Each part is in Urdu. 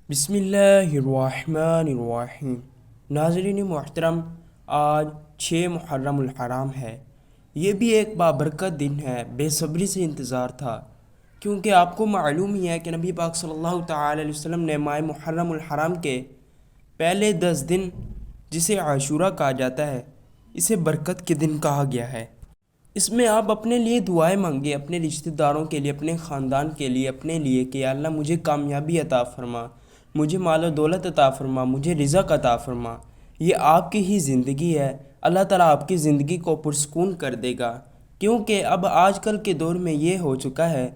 بسم اللہ الرحمن الرحیم۔ ناظرین محترم، آج 6 محرم الحرام ہے۔ یہ بھی ایک بابرکت دن ہے، بے صبری سے انتظار تھا، کیونکہ آپ کو معلوم ہی ہے کہ نبی پاک صلی اللہ تعالی علیہ وسلم نے ماہ محرم الحرام کے پہلے 10 دن، جسے عاشورہ کہا جاتا ہے، اسے برکت کے دن کہا گیا ہے۔ اس میں آپ اپنے لیے دعائیں مانگے، اپنے رشتہ داروں کے لیے، اپنے خاندان کے لیے، اپنے لیے کہ یا اللہ مجھے کامیابی عطا فرما، مجھے مال و دولت عطا فرما، مجھے رزق عطا فرما۔ یہ آپ کی ہی زندگی ہے، اللہ تعالیٰ آپ کی زندگی کو پرسکون کر دے گا، کیونکہ اب آج کل کے دور میں یہ ہو چکا ہے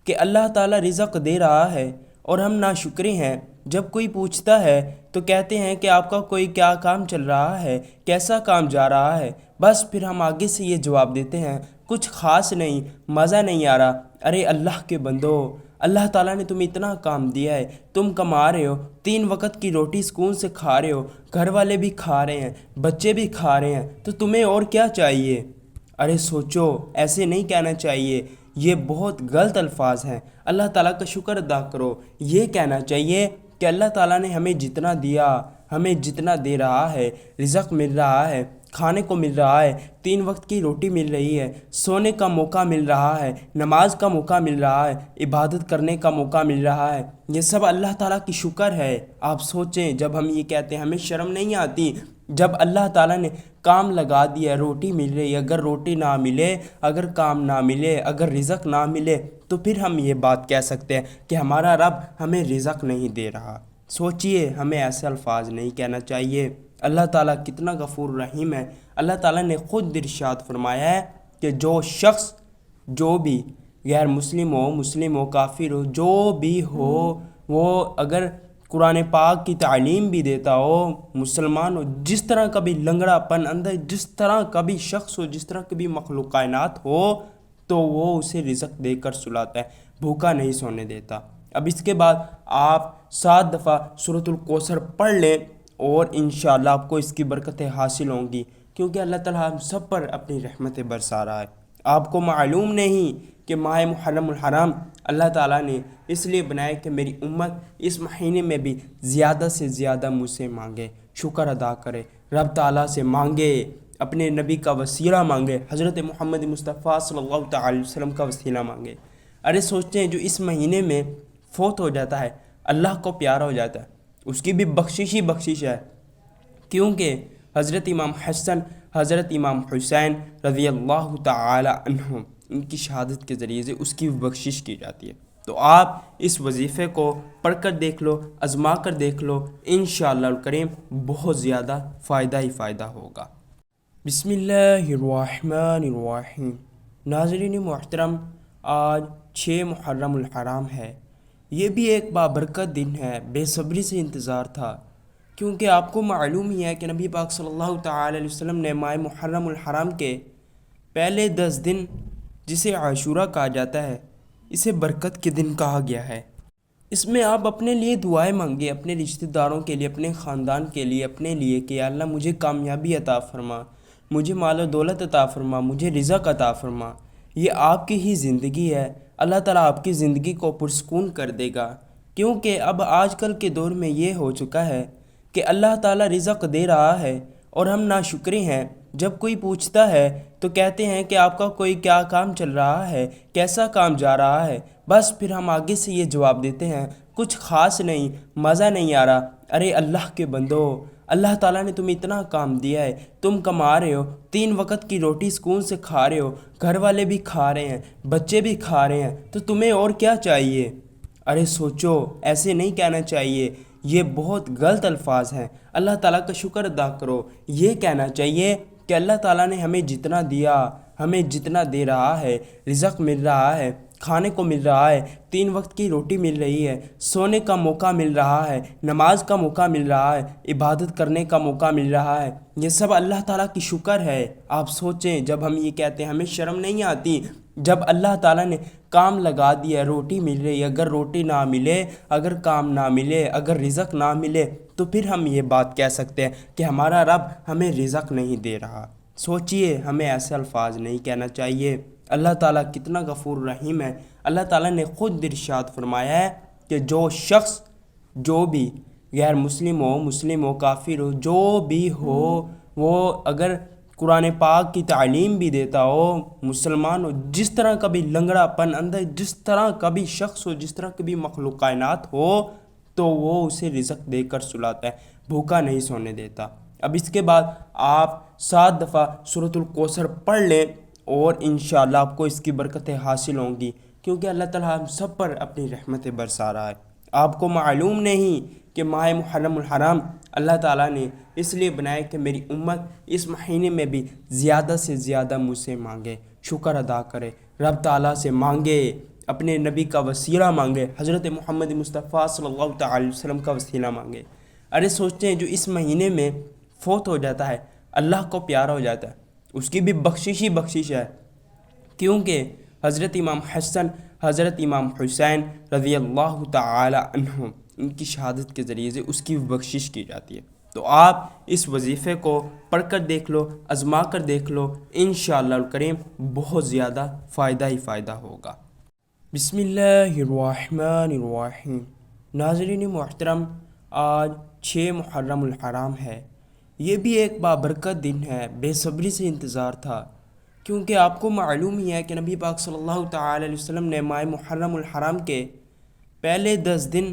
کہ اللہ تعالیٰ رزق دے رہا ہے اور ہم ناشکرے ہیں۔ جب کوئی پوچھتا ہے تو کہتے ہیں کہ آپ کا کوئی کیا کام چل رہا ہے، کیسا کام جا رہا ہے، بس پھر ہم آگے سے یہ جواب دیتے ہیں کچھ خاص نہیں، مزہ نہیں آ رہا۔ ارے اللہ کے بندو، اللہ تعالیٰ نے تمہیں اتنا کام دیا ہے، تم کما رہے ہو، 3 وقت کی روٹی سکون سے کھا رہے ہو، گھر والے بھی کھا رہے ہیں، بچے بھی کھا رہے ہیں، تو تمہیں اور کیا چاہیے؟ ارے سوچو، ایسے نہیں کہنا چاہیے، یہ بہت غلط الفاظ ہیں۔ اللہ تعالیٰ کا شکر ادا کرو، یہ کہنا چاہیے کہ اللہ تعالیٰ نے ہمیں جتنا دیا، ہمیں جتنا دے رہا ہے، رزق مل رہا ہے، کھانے کو مل رہا ہے، 3 وقت کی روٹی مل رہی ہے، سونے کا موقع مل رہا ہے، نماز کا موقع مل رہا ہے، عبادت کرنے کا موقع مل رہا ہے، یہ سب اللہ تعالیٰ کی شکر ہے۔ آپ سوچیں، جب ہم یہ کہتے ہیں ہمیں شرم نہیں آتی؟ جب اللہ تعالیٰ نے کام لگا دیا، روٹی مل رہی ہے، اگر روٹی نہ ملے، اگر کام نہ ملے، اگر رزق نہ ملے، تو پھر ہم یہ بات کہہ سکتے ہیں کہ ہمارا رب ہمیں رزق نہیں دے رہا۔ سوچئے، ہمیں ایسے الفاظ نہیں کہنا چاہیے۔ اللہ تعالیٰ کتنا غفور رحیم ہے۔ اللہ تعالیٰ نے خود ارشاد فرمایا ہے کہ جو شخص، جو بھی غیر مسلم ہو، کافر ہو، جو بھی ہو، وہ اگر قرآن پاک کی تعلیم بھی دیتا ہو، مسلمان ہو، جس طرح کا بھی لنگڑا پن اندر، جس طرح کا بھی شخص ہو، جس طرح کی بھی مخلوق کائنات ہو، تو وہ اسے رزق دے کر سلاتا ہے، بھوکا نہیں سونے دیتا۔ اب اس کے بعد آپ 7 دفعہ سورۃ الکوثر پڑھ لیں اور انشاءاللہ آپ کو اس کی برکتیں حاصل ہوں گی، کیونکہ اللہ تعالیٰ ہم سب پر اپنی رحمتیں برسا رہا ہے۔ آپ کو معلوم نہیں کہ ماہ محرم الحرام اللہ تعالیٰ نے اس لیے بنایا کہ میری امت اس مہینے میں بھی زیادہ سے زیادہ مجھ سے مانگے، شکر ادا کرے، رب تعالیٰ سے مانگے، اپنے نبی کا وسیلہ مانگے، حضرت محمد مصطفیٰ صلی اللہ تعالی علیہ وسلم کا وسیلہ مانگے۔ ارے سوچتے ہیں جو اس مہینے میں فوت ہو جاتا ہے، اللہ کو پیارا ہو جاتا ہے، اس کی بھی بخشش ہی بخشش ہے، کیونکہ حضرت امام حسن، حضرت امام حسین رضی اللہ تعالی عنہم، ان کی شہادت کے ذریعے سے اس کی بخشش کی جاتی ہے۔ تو آپ اس وظیفے کو پڑھ کر دیکھ لو، آزما کر دیکھ لو، انشاءاللہ الکریم بہت زیادہ فائدہ ہی فائدہ ہوگا۔ بسم اللہ الرحمن الرحیم۔ ناظرین محترم، آج 6 محرم الحرام ہے۔ یہ بھی ایک بابرکت دن ہے، بے صبری سے انتظار تھا، کیونکہ آپ کو معلوم ہی ہے کہ نبی پاک صلی اللہ تعالی علیہ وسلم نے ماہ محرم الحرام کے پہلے 10 دن، جسے عاشورہ کہا جاتا ہے، اسے برکت کے دن کہا گیا ہے۔ اس میں آپ اپنے لیے دعائیں مانگے، اپنے رشتہ داروں کے لیے، اپنے خاندان کے لیے، اپنے لیے کہ یا اللہ مجھے کامیابی عطا فرما، مجھے مال و دولت عطا فرما، مجھے رزق عطا فرما۔ یہ آپ کی ہی زندگی ہے، اللہ تعالیٰ آپ کی زندگی کو پرسکون کر دے گا، کیونکہ اب آج کل کے دور میں یہ ہو چکا ہے کہ اللہ تعالیٰ رزق دے رہا ہے اور ہم ناشکرے ہیں۔ جب کوئی پوچھتا ہے تو کہتے ہیں کہ آپ کا کوئی کیا کام چل رہا ہے، کیسا کام جا رہا ہے، بس پھر ہم آگے سے یہ جواب دیتے ہیں کچھ خاص نہیں، مزہ نہیں آ رہا۔ ارے اللہ کے بندو، اللہ تعالیٰ نے تمہیں اتنا کام دیا ہے، تم کما رہے ہو، 3 وقت کی روٹی سکون سے کھا رہے ہو، گھر والے بھی کھا رہے ہیں، بچے بھی کھا رہے ہیں، تو تمہیں اور کیا چاہیے؟ ارے سوچو، ایسے نہیں کہنا چاہیے، یہ بہت غلط الفاظ ہیں۔ اللہ تعالیٰ کا شکر ادا کرو، یہ کہنا چاہیے کہ اللہ تعالیٰ نے ہمیں جتنا دیا، ہمیں جتنا دے رہا ہے، رزق مل رہا ہے، کھانے کو مل رہا ہے، 3 وقت کی روٹی مل رہی ہے، سونے کا موقع مل رہا ہے، نماز کا موقع مل رہا ہے، عبادت کرنے کا موقع مل رہا ہے، یہ سب اللہ تعالیٰ کی شکر ہے۔ آپ سوچیں، جب ہم یہ کہتے ہیں ہمیں شرم نہیں آتی؟ جب اللہ تعالیٰ نے کام لگا دیا، روٹی مل رہی ہے، اگر روٹی نہ ملے، اگر کام نہ ملے، اگر رزق نہ ملے، تو پھر ہم یہ بات کہہ سکتے ہیں کہ ہمارا رب ہمیں رزق نہیں دے رہا۔ سوچئے، ہمیں ایسے الفاظ نہیں کہنا چاہیے۔ اللہ تعالیٰ کتنا غفور رحیم ہے۔ اللہ تعالیٰ نے خود ارشاد فرمایا ہے کہ جو شخص، جو بھی غیر مسلم ہو کافر ہو جو بھی ہو، وہ اگر قرآن پاک کی تعلیم بھی دیتا ہو، مسلمان ہو، جس طرح کا بھی لنگڑا پن اندر، جس طرح کا بھی شخص ہو، جس طرح کی بھی مخلوق کائنات ہو، تو وہ اسے رزق دے کر سلاتا ہے، بھوکا نہیں سونے دیتا۔ اب اس کے بعد آپ 7 دفعہ سورۃ الکوثر پڑھ لیں اور انشاءاللہ آپ کو اس کی برکتیں حاصل ہوں گی، کیونکہ اللہ تعالیٰ ہم سب پر اپنی رحمتیں برسا رہا ہے۔ آپ کو معلوم نہیں کہ ماہ محرم الحرام اللہ تعالیٰ نے اس لیے بنایا کہ میری امت اس مہینے میں بھی زیادہ سے زیادہ مجھ سے مانگے، شکر ادا کرے، رب تعالیٰ سے مانگے، اپنے نبی کا وسیلہ مانگے، حضرت محمد مصطفیٰ صلی اللہ تعالی علیہ وسلم کا وسیلہ مانگے۔ ارے سوچتے ہیں جو اس مہینے میں فوت ہو جاتا ہے، اللہ کو پیارا ہو جاتا ہے، اس کی بھی بخشش ہی بخشش ہے، کیونکہ حضرت امام حسن، حضرت امام حسین رضی اللہ تعالی عنہ، ان کی شہادت کے ذریعے سے اس کی بخشش کی جاتی ہے۔ تو آپ اس وظیفے کو پڑھ کر دیکھ لو، آزما کر دیکھ لو، انشاءاللہ الکریم بہت زیادہ فائدہ ہی فائدہ ہوگا۔ بسم اللہ الرحمن الرحیم۔ ناظرین محترم، آج 6 محرم الحرام ہے۔ یہ بھی ایک بابرکت دن ہے، بے صبری سے انتظار تھا، کیونکہ آپ کو معلوم ہی ہے کہ نبی پاک صلی اللہ تعالی علیہ وسلم نے ماہ محرم الحرام کے پہلے 10 دن،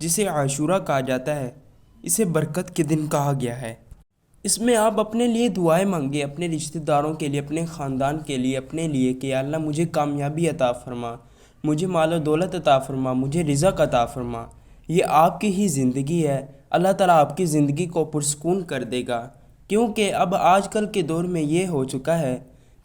جسے عاشورہ کہا جاتا ہے، اسے برکت کے دن کہا گیا ہے۔ اس میں آپ اپنے لیے دعائیں مانگے، اپنے رشتہ داروں کے لیے، اپنے خاندان کے لیے، اپنے لیے کہ یا اللہ مجھے کامیابی عطا فرما، مجھے مال و دولت عطا فرما، مجھے رزق عطا فرما۔ یہ آپ کی ہی زندگی ہے، اللہ تعالیٰ آپ کی زندگی کو پرسکون کر دے گا، کیونکہ اب آج کل کے دور میں یہ ہو چکا ہے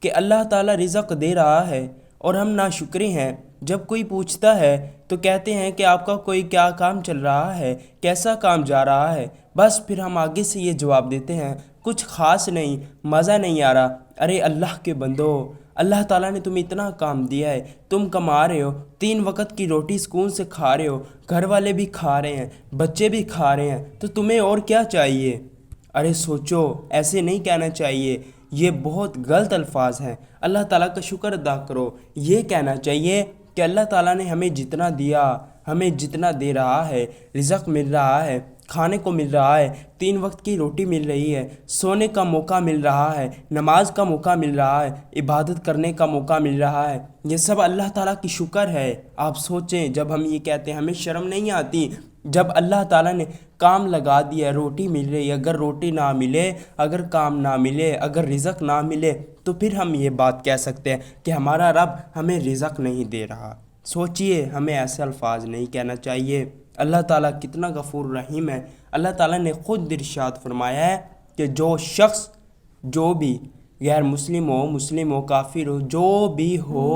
کہ اللہ تعالیٰ رزق دے رہا ہے اور ہم ناشکرے ہیں۔ جب کوئی پوچھتا ہے تو کہتے ہیں کہ آپ کا کوئی کیا کام چل رہا ہے، کیسا کام جا رہا ہے، بس پھر ہم آگے سے یہ جواب دیتے ہیں کچھ خاص نہیں، مزہ نہیں آ رہا۔ ارے اللہ کے بندو، اللہ تعالیٰ نے تمہیں اتنا کام دیا ہے، تم کما رہے ہو، 3 وقت کی روٹی سکون سے کھا رہے ہو، گھر والے بھی کھا رہے ہیں، بچے بھی کھا رہے ہیں، تو تمہیں اور کیا چاہیے؟ ارے سوچو، ایسے نہیں کہنا چاہیے، یہ بہت غلط الفاظ ہیں۔ اللہ تعالیٰ کا شکر ادا کرو، یہ کہنا چاہیے کہ اللہ تعالیٰ نے ہمیں جتنا دیا، ہمیں جتنا دے رہا ہے، رزق مل رہا ہے، کھانے کو مل رہا ہے، 3 وقت کی روٹی مل رہی ہے، سونے کا موقع مل رہا ہے، نماز کا موقع مل رہا ہے، عبادت کرنے کا موقع مل رہا ہے، یہ سب اللہ تعالیٰ کی شکر ہے۔ آپ سوچیں، جب ہم یہ کہتے ہیں ہمیں شرم نہیں آتی؟ جب اللہ تعالیٰ نے کام لگا دیا، روٹی مل رہی ہے، اگر روٹی نہ ملے، اگر کام نہ ملے، اگر رزق نہ ملے، تو پھر ہم یہ بات کہہ سکتے ہیں کہ ہمارا رب ہمیں رزق نہیں دے رہا۔ سوچئے، ہمیں ایسے الفاظ نہیں کہنا چاہیے۔ اللہ تعالیٰ کتنا غفور رحیم ہے۔ اللہ تعالیٰ نے خود ارشاد فرمایا ہے کہ جو شخص جو بھی غیر مسلم ہو کافر ہو، جو بھی ہو،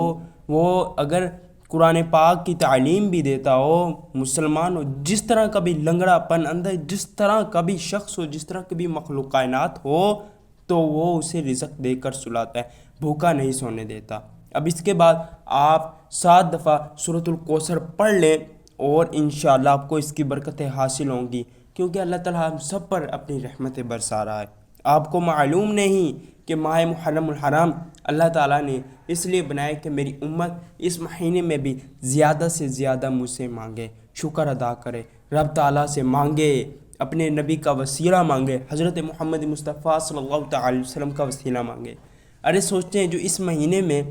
وہ اگر قرآن پاک کی تعلیم بھی دیتا ہو، مسلمان ہو، جس طرح کا بھی لنگڑا پن اندر، جس طرح کا بھی شخص ہو، جس طرح کی بھی مخلوق کائنات ہو، تو وہ اسے رزق دے کر سلاتا ہے، بھوکا نہیں سونے دیتا۔ اب اس کے بعد آپ 7 دفعہ سورۃ الکوثر پڑھ لیں اور انشاءاللہ آپ کو اس کی برکتیں حاصل ہوں گی، کیونکہ اللہ تعالیٰ ہم سب پر اپنی رحمتیں برسا رہا ہے۔ آپ کو معلوم نہیں کہ ماہ محرم الحرام اللہ تعالیٰ نے اس لیے بنایا کہ میری امت اس مہینے میں بھی زیادہ سے زیادہ مجھ سے مانگے، شکر ادا کرے، رب تعالیٰ سے مانگے، اپنے نبی کا وسیلہ مانگے، حضرت محمد مصطفیٰ صلی اللہ تعالی علیہ وسلم کا وسیلہ مانگے۔ ارے سوچتے ہیں جو اس مہینے میں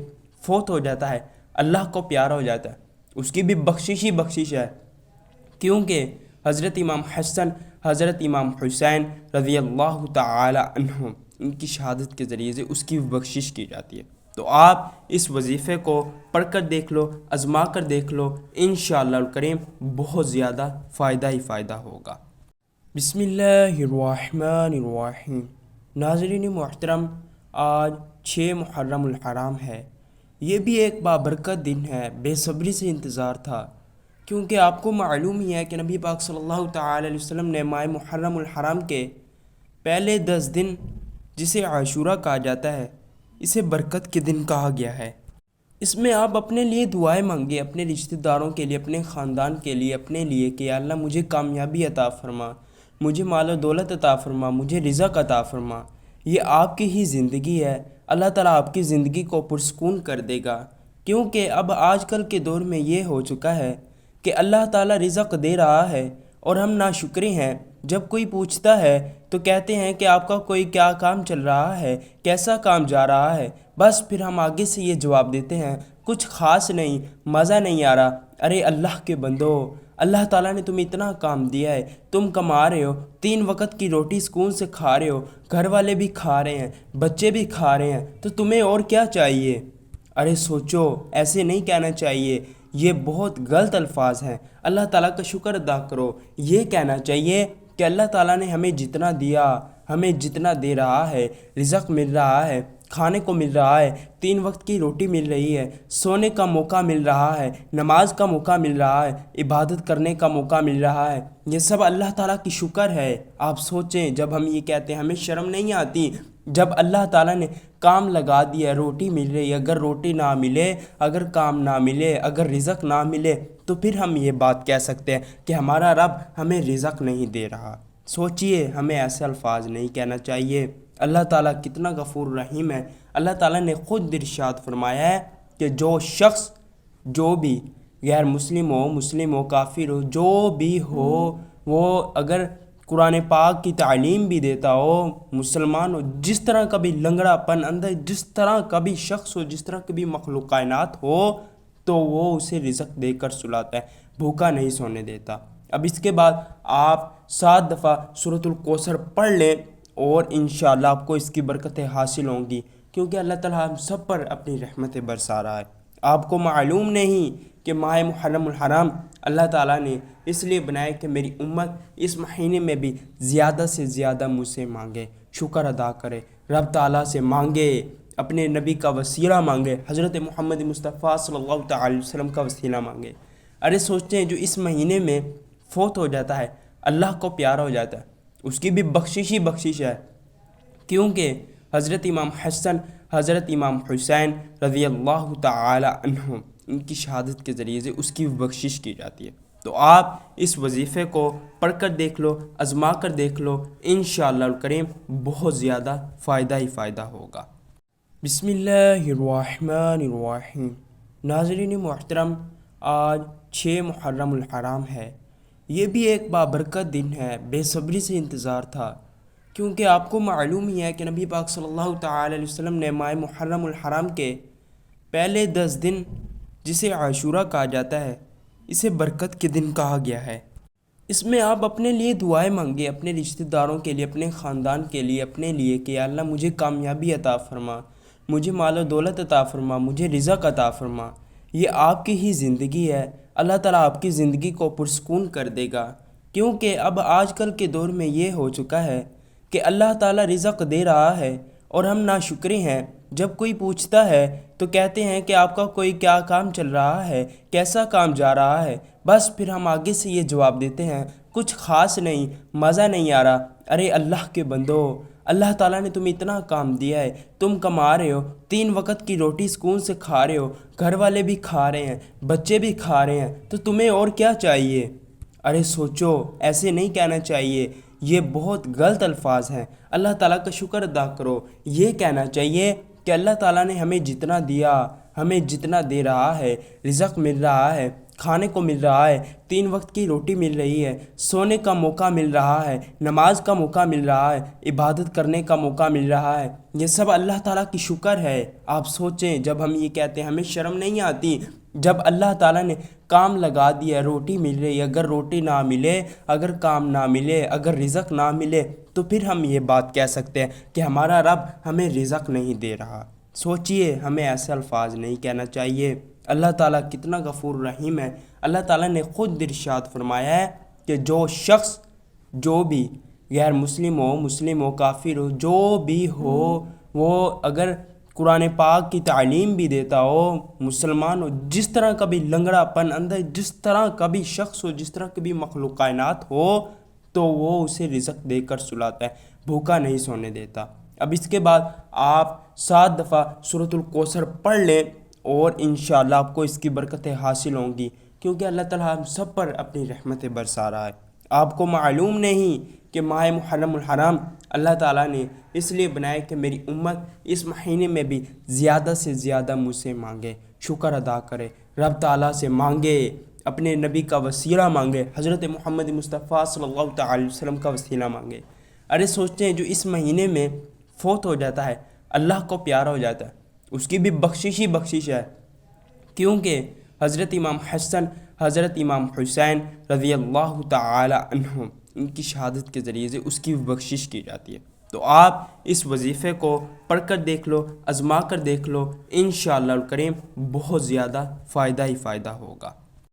فوت ہو جاتا ہے، اللہ کو پیارا ہو جاتا ہے، اس کی بھی بخشش ہی بخشش ہے، کیونکہ حضرت امام حسن، حضرت امام حسین رضی اللہ تعالی عنہ، ان کی شہادت کے ذریعے سے اس کی بخشش کی جاتی ہے۔ تو آپ اس وظیفے کو پڑھ کر دیکھ لو، آزما کر دیکھ لو، انشاءاللہ الکریم بہت زیادہ فائدہ ہی فائدہ ہوگا۔ بسم اللہ الرحمن الرحیم۔ ناظرین محترم، آج 6 محرم الحرام ہے۔ یہ بھی ایک بابرکت دن ہے، بے صبری سے انتظار تھا، کیونکہ آپ کو معلوم ہی ہے کہ نبی پاک صلی اللہ تعالی علیہ وسلم نے ماہ محرم الحرام کے پہلے 10 دن، جسے عاشورہ کہا جاتا ہے، اسے برکت کے دن کہا گیا ہے۔ اس میں آپ اپنے لیے دعائیں مانگے، اپنے رشتہ داروں کے لیے، اپنے خاندان کے لیے، اپنے لیے کہ یا اللہ مجھے کامیابی عطا فرما، مجھے مال و دولت عطا فرما، مجھے رزق عطا فرما۔ یہ آپ کی ہی زندگی ہے، اللہ تعالیٰ آپ کی زندگی کو پرسکون کر دے گا، کیونکہ اب آج کل کے دور میں یہ ہو چکا ہے کہ اللہ تعالیٰ رزق دے رہا ہے اور ہم ناشکرے ہیں۔ جب کوئی پوچھتا ہے تو کہتے ہیں کہ آپ کا کوئی کیا کام چل رہا ہے، کیسا کام جا رہا ہے، بس پھر ہم آگے سے یہ جواب دیتے ہیں کچھ خاص نہیں، مزہ نہیں آ رہا۔ ارے اللہ کے بندو، اللہ تعالیٰ نے تمہیں اتنا کام دیا ہے، تم کما رہے ہو، 3 وقت کی روٹی سکون سے کھا رہے ہو، گھر والے بھی کھا رہے ہیں، بچے بھی کھا رہے ہیں، تو تمہیں اور کیا چاہیے؟ ارے سوچو، ایسے نہیں کہنا چاہیے، یہ بہت غلط الفاظ ہیں۔ اللہ تعالیٰ کا شکر ادا کرو۔ یہ کہنا چاہیے کہ اللہ تعالیٰ نے ہمیں جتنا دیا، ہمیں جتنا دے رہا ہے، رزق مل رہا ہے، کھانے کو مل رہا ہے، 3 وقت کی روٹی مل رہی ہے، سونے کا موقع مل رہا ہے، نماز کا موقع مل رہا ہے، عبادت کرنے کا موقع مل رہا ہے، یہ سب اللہ تعالیٰ کی شکر ہے۔ آپ سوچیں، جب ہم یہ کہتے ہیں ہمیں شرم نہیں آتی؟ جب اللہ تعالیٰ نے کام لگا دیا، روٹی مل رہی ہے، اگر روٹی نہ ملے، اگر کام نہ ملے، اگر رزق نہ ملے، تو پھر ہم یہ بات کہہ سکتے ہیں کہ ہمارا رب ہمیں رزق نہیں دے رہا۔ سوچئے، ہمیں ایسے الفاظ نہیں کہنا چاہیے۔ اللہ تعالیٰ کتنا غفور رحیم ہے۔ اللہ تعالیٰ نے خود ارشاد فرمایا ہے کہ جو شخص، جو بھی غیر مسلم ہو، کافر ہو، جو بھی ہو، وہ اگر قرآن پاک کی تعلیم بھی دیتا ہو، مسلمان ہو، جس طرح کا بھی لنگڑا پن اندر، جس طرح کا بھی شخص ہو، جس طرح کی بھی مخلوق کائنات ہو، تو وہ اسے رزق دے کر سلاتا ہے، بھوکا نہیں سونے دیتا۔ اب اس کے بعد آپ 7 دفعہ سورۃ الکوثر پڑھ لیں اور انشاءاللہ آپ کو اس کی برکتیں حاصل ہوں گی، کیونکہ اللہ تعالیٰ ہم سب پر اپنی رحمتیں برسا رہا ہے۔ آپ کو معلوم نہیں کہ ماہ محرم الحرام اللہ تعالیٰ نے اس لیے بنایا کہ میری امت اس مہینے میں بھی زیادہ سے زیادہ مجھ سے مانگے، شکر ادا کرے، رب تعالیٰ سے مانگے، اپنے نبی کا وسیلہ مانگے، حضرت محمد مصطفیٰ صلی اللہ تعالی علیہ وسلم کا وسیلہ مانگے۔ ارے سوچتے ہیں جو اس مہینے میں فوت ہو جاتا ہے، اللہ کو پیارا ہو جاتا ہے، اس کی بھی بخشش ہی بخشش ہے، کیونکہ حضرت امام حسن، حضرت امام حسین رضی اللہ تعالی عنہ، ان کی شہادت کے ذریعے سے اس کی بخشش کی جاتی ہے۔ تو آپ اس وظیفے کو پڑھ کر دیکھ لو، آزما کر دیکھ لو، انشاءاللہ الکریم بہت زیادہ فائدہ ہی فائدہ ہوگا۔ بسم اللہ الرحمن الرحیم۔ ناظرین محترم، آج 6 محرم الحرام ہے۔ یہ بھی ایک بابرکت دن ہے، بے صبری سے انتظار تھا، کیونکہ آپ کو معلوم ہی ہے کہ نبی پاک صلی اللہ تعالی علیہ وسلم نے ماہ محرم الحرام کے پہلے 10 دن، جسے عاشورہ کہا جاتا ہے، اسے برکت کے دن کہا گیا ہے۔ اس میں آپ اپنے لیے دعائیں مانگے، اپنے رشتہ داروں کے لیے، اپنے خاندان کے لیے، اپنے لیے کہ یا اللہ مجھے کامیابی عطا فرما، مجھے مال و دولت عطا فرما، مجھے رزق عطا فرما۔ یہ آپ کی ہی زندگی ہے، اللہ تعالیٰ آپ کی زندگی کو پرسکون کر دے گا، کیونکہ اب آج کل کے دور میں یہ ہو چکا ہے کہ اللہ تعالیٰ رزق دے رہا ہے اور ہم ناشکرے ہیں۔ جب کوئی پوچھتا ہے تو کہتے ہیں کہ آپ کا کوئی کیا کام چل رہا ہے، کیسا کام جا رہا ہے، بس پھر ہم آگے سے یہ جواب دیتے ہیں کچھ خاص نہیں، مزہ نہیں آ رہا۔ ارے اللہ کے بندو، اللہ تعالیٰ نے تمہیں اتنا کام دیا ہے، تم کما رہے ہو، 3 وقت کی روٹی سکون سے کھا رہے ہو، گھر والے بھی کھا رہے ہیں، بچے بھی کھا رہے ہیں، تو تمہیں اور کیا چاہیے؟ ارے سوچو، ایسے نہیں کہنا چاہیے، یہ بہت غلط الفاظ ہیں۔ اللہ تعالیٰ کا شکر ادا کرو۔ یہ کہنا چاہیے کہ اللہ تعالیٰ نے ہمیں جتنا دیا، ہمیں جتنا دے رہا ہے، رزق مل رہا ہے، کھانے کو مل رہا ہے، 3 وقت کی روٹی مل رہی ہے، سونے کا موقع مل رہا ہے، نماز کا موقع مل رہا ہے، عبادت کرنے کا موقع مل رہا ہے، یہ سب اللہ تعالیٰ کی شکر ہے۔ آپ سوچیں، جب ہم یہ کہتے ہیں ہمیں شرم نہیں آتی؟ جب اللہ تعالیٰ نے کام لگا دیا، روٹی مل رہی ہے، اگر روٹی نہ ملے، اگر کام نہ ملے، اگر رزق نہ ملے، تو پھر ہم یہ بات کہہ سکتے ہیں کہ ہمارا رب ہمیں رزق نہیں دے رہا۔ سوچئے، ہمیں ایسے الفاظ نہیں کہنا چاہیے۔ اللہ تعالیٰ کتنا غفور رحیم ہے۔ اللہ تعالیٰ نے خود ارشاد فرمایا ہے کہ جو شخص، جو بھی غیر مسلم ہو، کافر ہو، جو بھی ہو، وہ اگر قرآن پاک کی تعلیم بھی دیتا ہو، مسلمان ہو، جس طرح کا بھی لنگڑا پن اندر، جس طرح کا بھی شخص ہو، جس طرح کی بھی مخلوق کائنات ہو، تو وہ اسے رزق دے کر سلاتا ہے، بھوکا نہیں سونے دیتا۔ اب اس کے بعد آپ 7 دفعہ سورۃ الکوثر پڑھ لیں اور انشاءاللہ آپ کو اس کی برکتیں حاصل ہوں گی، کیونکہ اللہ تعالیٰ ہم سب پر اپنی رحمتیں برسا رہا ہے۔ آپ کو معلوم نہیں کہ ماہ محرم الحرام اللہ تعالیٰ نے اس لیے بنایا کہ میری امت اس مہینے میں بھی زیادہ سے زیادہ مجھ سے مانگے، شکر ادا کرے، رب تعالیٰ سے مانگے، اپنے نبی کا وسیلہ مانگے، حضرت محمد مصطفیٰ صلی اللہ تعالی علیہ وسلم کا وسیلہ مانگے۔ ارے سوچتے ہیں جو اس مہینے میں فوت ہو جاتا ہے، اللہ کو پیارا ہو جاتا ہے، اس کی بھی بخشش ہی بخشش ہے، کیونکہ حضرت امام حسن، حضرت امام حسین رضی اللہ تعالی عنہ، ان کی شہادت کے ذریعے سے اس کی بخشش کی جاتی ہے۔ تو آپ اس وظیفے کو پڑھ کر دیکھ لو، آزما کر دیکھ لو، انشاءاللہ الکریم بہت زیادہ فائدہ ہی فائدہ ہوگا۔